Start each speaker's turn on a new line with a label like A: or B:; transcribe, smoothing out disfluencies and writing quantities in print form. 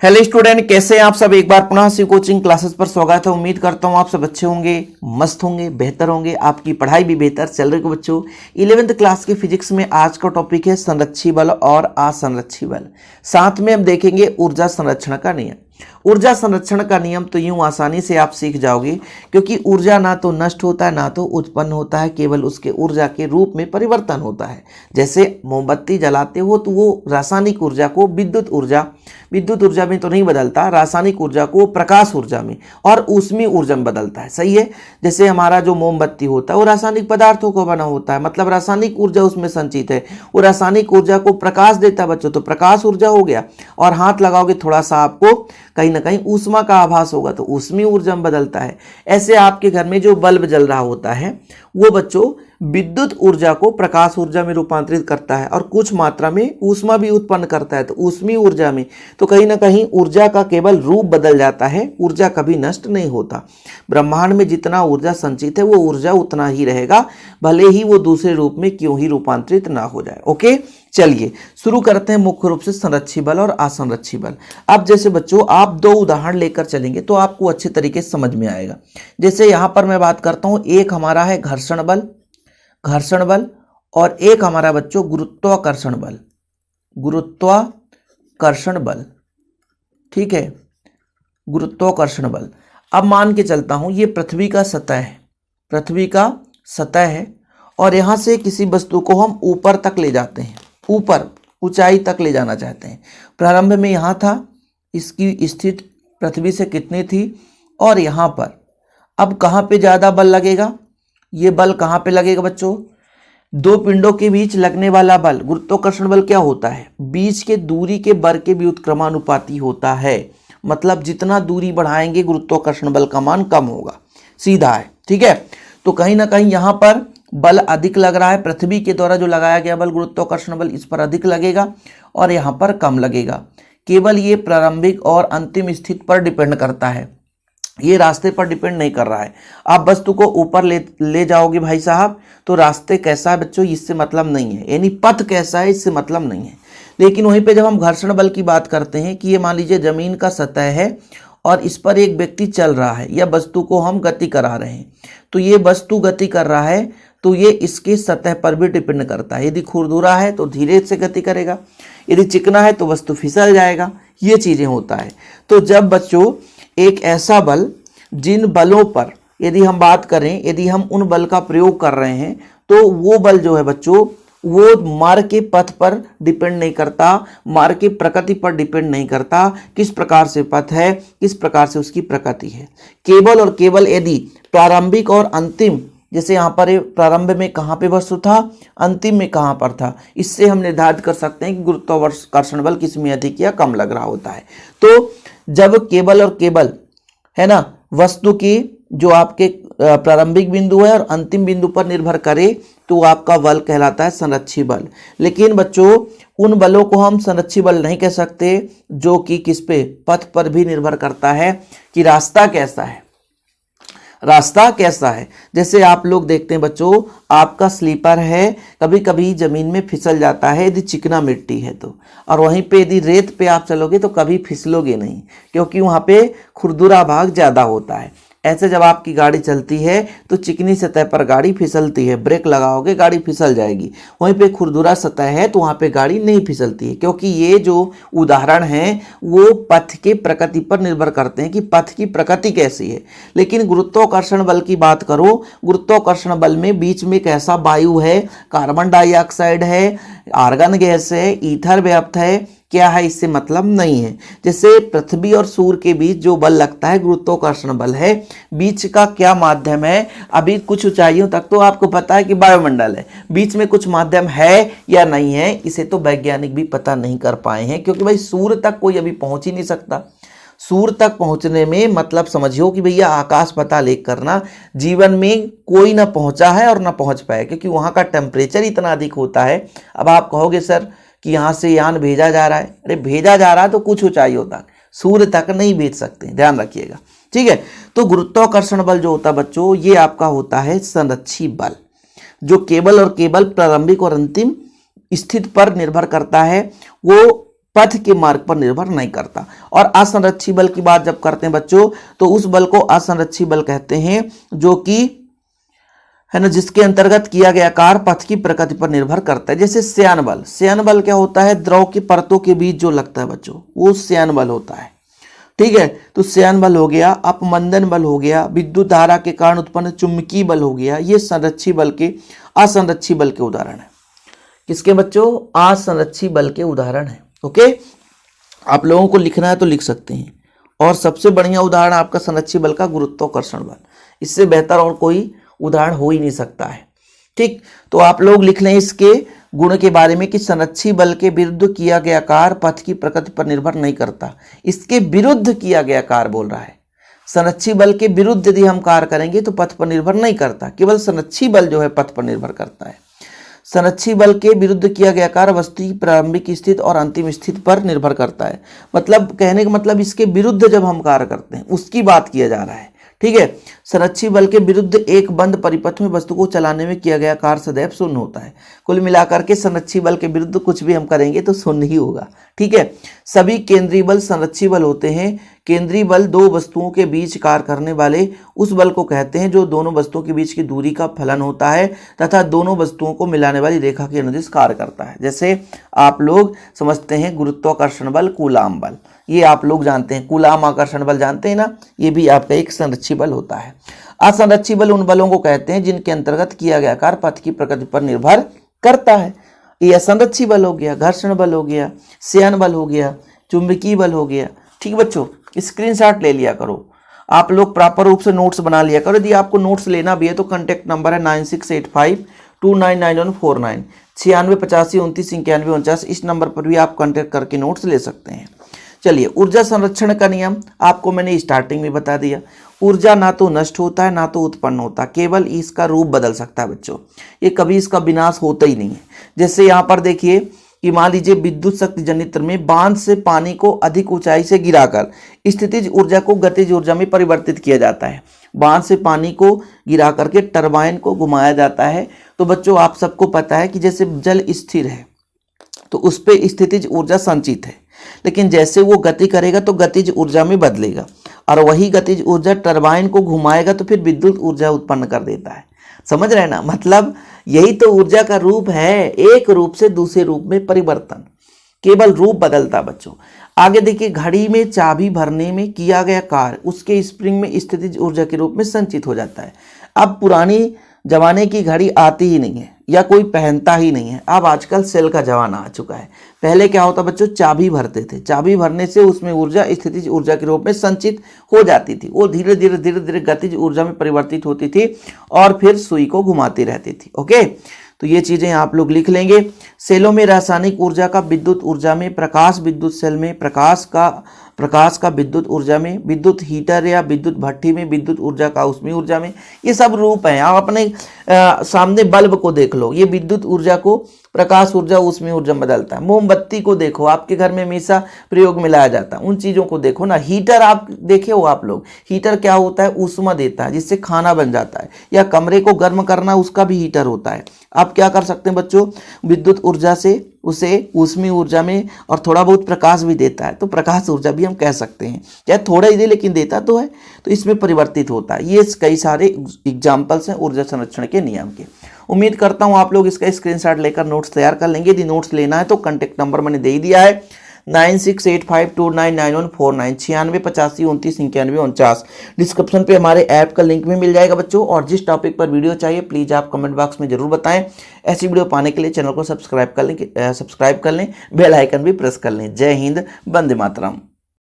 A: Hello student, कैसे हैं आप सब। एक बार पुनः सी कोचिंग क्लासेस पर स्वागत है। उम्मीद करता हूं आप सब अच्छे होंगे, मस्त होंगे, बेहतर होंगे, आपकी पढ़ाई भी बेहतर चल रही है। बच्चों 11th क्लास के फिजिक्स में आज का टॉपिक है संरक्षी बल और असंरक्षी बल। साथ में हम देखेंगे ऊर्जा संरक्षण का नियम। ऊर्जा संरक्षण का नियम तो यूं आसानी से आप सीख जाओगे, क्योंकि ऊर्जा ना तो नष्ट होता है ना तो उत्पन्न होता है, केवल उसके ऊर्जा के रूप में परिवर्तन होता है। जैसे मोमबत्ती जलाते हो तो वो रासायनिक ऊर्जा को विद्युत ऊर्जा में तो नहीं बदलता, रासायनिक ऊर्जा को प्रकाश ऊर्जा में और ऊष्मीय ऊर्जा में बदलता है। सही है। जैसे हमारा जो मोमबत्ती होता है वो रासायनिक पदार्थों को बना होता है, मतलब रासायनिक ऊर्जा उसमें संचित है। वो रासायनिक ऊर्जा को प्रकाश देता है बच्चों, तो प्रकाश ऊर्जा हो गया। और हाथ लगाओगे थोड़ा सा आपको कहीं ना कहीं ऊष्मा का आभास होगा, तो ऊष्मीय ऊर्जा में बदलता है। ऐसे आपके घर में जो बल्ब जल रहा होता है वो बच्चों विद्युत ऊर्जा को प्रकाश ऊर्जा में रूपांतरित करता है और कुछ मात्रा में ऊष्मा भी उत्पन्न करता है, तो ऊष्मीय ऊर्जा में। तो कहीं ना कहीं ऊर्जा का केवल रूप बदल जाता है, ऊर्जा कभी नष्ट नहीं होता। ब्रह्मांड में जितना ऊर्जा संचित है वो ऊर्जा उतना ही रहेगा, भले ही वो दूसरे रूप में क्यों ही रूपांतरित ना हो जाए। ओके, चलिए शुरू करते हैं मुख्य रूप से संरक्षी बल और असंरक्षी बल। अब जैसे बच्चों आप दो उदाहरण लेकर चलेंगे तो आपको अच्छे तरीके से समझ में आएगा। जैसे यहां पर मैं बात करता हूं, एक हमारा है घर्षण बल और एक हमारा बच्चों गुरुत्वाकर्षण बल। ठीक है, गुरुत्वाकर्षण बल। अब मान के चलता हूं ये पृथ्वी का सतह है और यहां से किसी वस्तु को हम ऊपर तक ले जाते हैं, ऊपर ऊंचाई तक ले जाना चाहते हैं। प्रारंभ में यहां था, इसकी स्थिति पृथ्वी से कितनी थी और यहां पर अब कहां पे ज्यादा बल लगेगा। ये बल कहां पे लगेगा बच्चों, दो पिंडों के बीच लगने वाला बल। गुरुत्वाकर्षण बल क्या होता है, बीच के दूरी के वर्ग के व्युत्क्रमानुपाती होता है। मतलब जितना दूरी बढ़ाएंगे गुरुत्वाकर्षण बल का मान कम होगा, सीधा है। ठीक है, तो कहीं ना कहीं यहां पर बल अधिक लग रहा है, पृथ्वी के द्वारा जो लगाया गया बल गुरुत्वाकर्षण बल इस पर अधिक लगेगा और यहां पर कम लगेगा। केवल ये प्रारंभिक और अंतिम स्थिति पर डिपेंड करता है, ये रास्ते पर डिपेंड नहीं कर रहा है। आप वस्तु को ऊपर ले जाओगे भाई साहब, तो रास्ते कैसा है बच्चों इससे मतलब नहीं है, यानी पथ कैसा है इससे मतलब नहीं है। लेकिन वहीं पे जब हम घर्षण बल की बात करते हैं कि ये मान लीजिए जमीन का सतह है और इस पर एक व्यक्ति चल रहा है या वस्तु को हम गति करा रहे हैं, तो ये वस्तु गति कर रहा है तो ये इसके सतह पर भी डिपेंड करता है। यदि खुरदुरा है तो धीरे से गति करेगा, यदि चिकना है तो वस्तु फिसल जाएगा, ये चीजें होता है। तो जब बच्चों एक ऐसा बल, जिन बलों पर यदि हम बात करें, यदि हम उन बल का प्रयोग कर रहे हैं तो वो बल जो है बच्चों वो मार्ग के पथ पर डिपेंड नहीं करता, मार्ग की प्रकृति पर डिपेंड नहीं करता, किस प्रकार से पथ है, किस प्रकार से उसकी प्रकृति है। केवल और केवल यदि प्रारंभिक और अंतिम, जैसे यहाँ पर प्रारंभ में कहाँ पे वस्तु था, अंतिम में कहाँ पर था, इससे हम निर्धारित कर सकते हैं कि गुरुत्वाकर्षण बल किसमें अधिक या कम लग रहा होता है। तो जब केवल और केवल है ना वस्तु की जो आपके प्रारंभिक बिंदु है और अंतिम बिंदु पर निर्भर करे तो आपका बल कहलाता है संरक्षी बल। लेकिन बच्चों उन बलों को हम संरक्षी बल नहीं कह सकते जो कि किस पे, पथ पर भी निर्भर करता है कि रास्ता कैसा है। जैसे आप लोग देखते हैं बच्चों, आपका स्लीपर है, कभी कभी जमीन में फिसल जाता है यदि चिकना मिट्टी है तो, और वहीं पे यदि रेत पे आप चलोगे तो कभी फिसलोगे नहीं, क्योंकि वहां पे खुरदुरा भाग ज्यादा होता है। ऐसे जब आपकी गाड़ी चलती है तो चिकनी सतह पर गाड़ी फिसलती है, ब्रेक लगाओगे गाड़ी फिसल जाएगी। वहीं पे खुरदुरा सतह है तो वहां पे गाड़ी नहीं फिसलती है, क्योंकि ये जो उदाहरण है वो पथ के प्रकृति पर निर्भर करते हैं कि पथ की प्रकृति कैसी है। लेकिन गुरुत्वाकर्षण बल की बात करो, गुरुत्वाकर्षण बल में बीच में कैसा वायु है, कार्बन डाइऑक्साइड है, आर्गन गैस है, ईथर व्याप्त है, क्या है इससे मतलब नहीं है। जैसे पृथ्वी और सूर्य के बीच जो बल लगता है गुरुत्वाकर्षण बल है, बीच का क्या माध्यम है, अभी कुछ ऊंचाइयों तक तो आपको पता है कि वायुमंडल है, बीच में कुछ माध्यम है या नहीं है इसे तो वैज्ञानिक भी पता नहीं कर पाए हैं, क्योंकि भाई सूर्य तक कोई अभी पहुंच ही नहीं सकता। सूर्य तक पहुंचने में मतलब समझियो कि भैया आकाश पता एक करना, जीवन में कोई ना पहुंचा है और ना पहुंच पाया, क्योंकि वहां का टेम्परेचर इतना अधिक होता है। अब आप कहोगे सर कि यहाँ से यान भेजा जा रहा है, अरे भेजा जा रहा है तो कुछ ऊंचाइयों तक, सूर्य तक नहीं भेज सकते, ध्यान रखिएगा। ठीक है, तो गुरुत्वाकर्षण बल जो होता है बच्चों ये आपका होता है संरक्षी बल, जो केवल और केवल प्रारंभिक और अंतिम स्थिति पर निर्भर करता है। वो पथ के मार्ग पर निर्भर नहीं करता। और असंरक्षी बल की बात जब करते हैं बच्चों, तो उस बल को असंरक्षी बल कहते हैं जो कि है ना, जिसके अंतर्गत किया गया कार्य पथ की प्रकृति पर निर्भर करता है। जैसे श्यान बल, श्यान बल क्या होता है, द्रव की परतों के बीच जो लगता है बच्चों, वो श्यान बल होता है। ठीक है, तो श्यान बल हो गया, अपमंदन बल हो गया, विद्युत धारा के कारण उत्पन्न चुंबकीय बल हो गया। ये संरक्षी बल के, असंरक्षी बल के उदाहरण है। किसके बच्चों, असंरक्षी बल के उदाहरण है। ओके, आप लोगों को लिखना है तो लिख सकते हैं। और सबसे बढ़िया उदाहरण आपका संरक्षी बल का गुरुत्वाकर्षण बल, इससे बेहतर और कोई उदाहरण हो ही नहीं सकता है। ठीक, तो आप लोग लिख लें इसके गुण के बारे में कि संरक्षी बल के विरुद्ध किया गया कार्य पथ की प्रकृति पर निर्भर नहीं करता। इसके विरुद्ध किया गया कार्य बोल रहा है। संरक्षी बल के विरुद्ध यदि हम कार्य करेंगे तो पथ पर निर्भर नहीं करता, केवल संरक्षी बल जो है पथ पर निर्भर करता है। संरक्षी बल के विरुद्ध किया गया कार्य वस्तु की प्रारंभिक स्थिति और अंतिम स्थिति पर निर्भर करता है। मतलब कहने का मतलब इसके विरुद्ध जब हम कार्य करते हैं उसकी बात किया जा रहा है। ठीक है, संरक्षी बल के विरुद्ध एक बंद परिपथ में वस्तु को चलाने में किया गया कार्य सदैव शून्य होता है। कुल मिलाकर के संरक्षी बल के विरुद्ध कुछ भी हम करेंगे तो शून्य ही होगा। ठीक है, सभी केंद्रीय बल संरक्षी बल होते हैं। केंद्रीय बल दो वस्तुओं के बीच कार्य करने वाले उस बल को कहते हैं जो दोनों वस्तुओं के बीच की दूरी का फलन होता है तथा दोनों वस्तुओं को मिलाने वाली रेखा के अनुदिश कार्य करता है। जैसे आप लोग समझते हैं गुरुत्वाकर्षण बल, कूलाम बल, ये आप लोग जानते हैं। कूलाम आकर्षण बल जानते हैं ना, ये भी आपका एक संरक्षी बल होता है। असंरक्षी बल उन बलों को कहते हैं जिनके अंतर्गत किया गया कार्य पथ की प्रकृति पर निर्भर करता है। ये असंरक्षी बल हो गया, घर्षण बल हो गया, श्यान बल हो गया, चुंबकीय बल हो गया। ठीक बच्चों, स्क्रीनशॉट ले लिया करो, आप लोग प्रॉपर रूप से नोट्स बना लिया करो। यदि आपको नोट्स लेना भी है तो कॉन्टैक्ट नंबर है 9685299149, 9685299149। इस नंबर पर भी आप कॉन्टैक्ट करके नोट्स ले सकते हैं। चलिए, ऊर्जा संरक्षण का नियम आपको मैंने स्टार्टिंग में बता दिया। ऊर्जा ना तो नष्ट होता है ना तो उत्पन्न होता, केवल इसका रूप बदल सकता है बच्चों। ये कभी इसका विनाश होता ही नहीं है। जैसे यहाँ पर देखिए कि मान लीजिए विद्युत शक्ति जनित्र में बांध से पानी को अधिक ऊंचाई से गिराकर स्थितिज ऊर्जा को गतिज ऊर्जा में परिवर्तित किया जाता है। बांध से पानी को गिरा करके टरबाइन को घुमाया जाता है। तो बच्चों आप सबको पता है कि जैसे जल स्थिर है तो उस पर स्थितिज ऊर्जा संचित है, लेकिन जैसे वो गति करेगा तो गतिज ऊर्जा में बदलेगा, और वही गतिज ऊर्जा टरबाइन को घुमाएगा तो फिर विद्युत ऊर्जा उत्पन्न कर देता है। समझ रहे हैं ना, मतलब यही तो ऊर्जा का रूप है, एक रूप से दूसरे रूप में परिवर्तन, केवल रूप बदलता बच्चों। आगे देखिए, घड़ी में चाबी भरने में किया गया कार्य उसके स्प्रिंग में स्थितिज ऊर्जा के रूप में संचित हो जाता है। अब पुरानी जमाने की घड़ी आती ही नहीं है या कोई पहनता ही नहीं है। अब आजकल सेल का जमाना आ चुका है। पहले क्या होता बच्चों, चाबी भरते थे, चाबी भरने से उसमें ऊर्जा स्थितिज ऊर्जा के रूप में संचित हो जाती थी। वो धीरे धीरे गतिज ऊर्जा में परिवर्तित होती थी और फिर सुई को घुमाती रहती थी। ओके, तो ये चीजें आप लोग लिख लेंगे। सेलों में रासायनिक ऊर्जा का विद्युत ऊर्जा में, प्रकाश विद्युत सेल में, प्रकाश का विद्युत ऊर्जा में, विद्युत हीटर या विद्युत भट्ठी में, विद्युत ऊर्जा का ऊष्मीय ऊर्जा में। ये सब रूप हैं। आप अपने सामने बल्ब को देख लो, ये विद्युत ऊर्जा को प्रकाश ऊर्जा ऊष्मीय ऊर्जा में बदलता है। मोमबत्ती को देखो, आपके घर में हमेशा प्रयोग में लाया जाता है। उन चीज़ों को देखो ना। हीटर आप देखे हो आप लोग, हीटर क्या होता है, ऊष्मा देता है जिससे खाना बन जाता है, या कमरे को गर्म करना उसका भी हीटर होता है। आप क्या कर सकते हैं बच्चों, विद्युत ऊर्जा से उसे ऊष्मीय ऊर्जा में और थोड़ा बहुत प्रकाश भी देता है, तो प्रकाश ऊर्जा भी हम कह सकते हैं। चाहे थोड़ा ही दे लेकिन देता तो है, तो इसमें परिवर्तित होता है। ये कई सारे एग्जाम्पल्स हैं ऊर्जा संरक्षण के नियम के। उम्मीद करता हूं आप लोग इसका स्क्रीनशॉट लेकर नोट्स तैयार कर लेंगे। यदि नोट्स लेना है तो कॉन्टैक्ट नंबर मैंने दे ही दिया है 9685299149, 9685299149। डिस्क्रिप्शन पे हमारे ऐप का लिंक भी मिल जाएगा बच्चों। और जिस टॉपिक पर वीडियो चाहिए प्लीज़ आप कमेंट बॉक्स में जरूर बताएं। ऐसी वीडियो पाने के लिए चैनल को सब्सक्राइब कर लें, बेल आइकन भी प्रेस कर लें। जय हिंद, वंदे मातरम।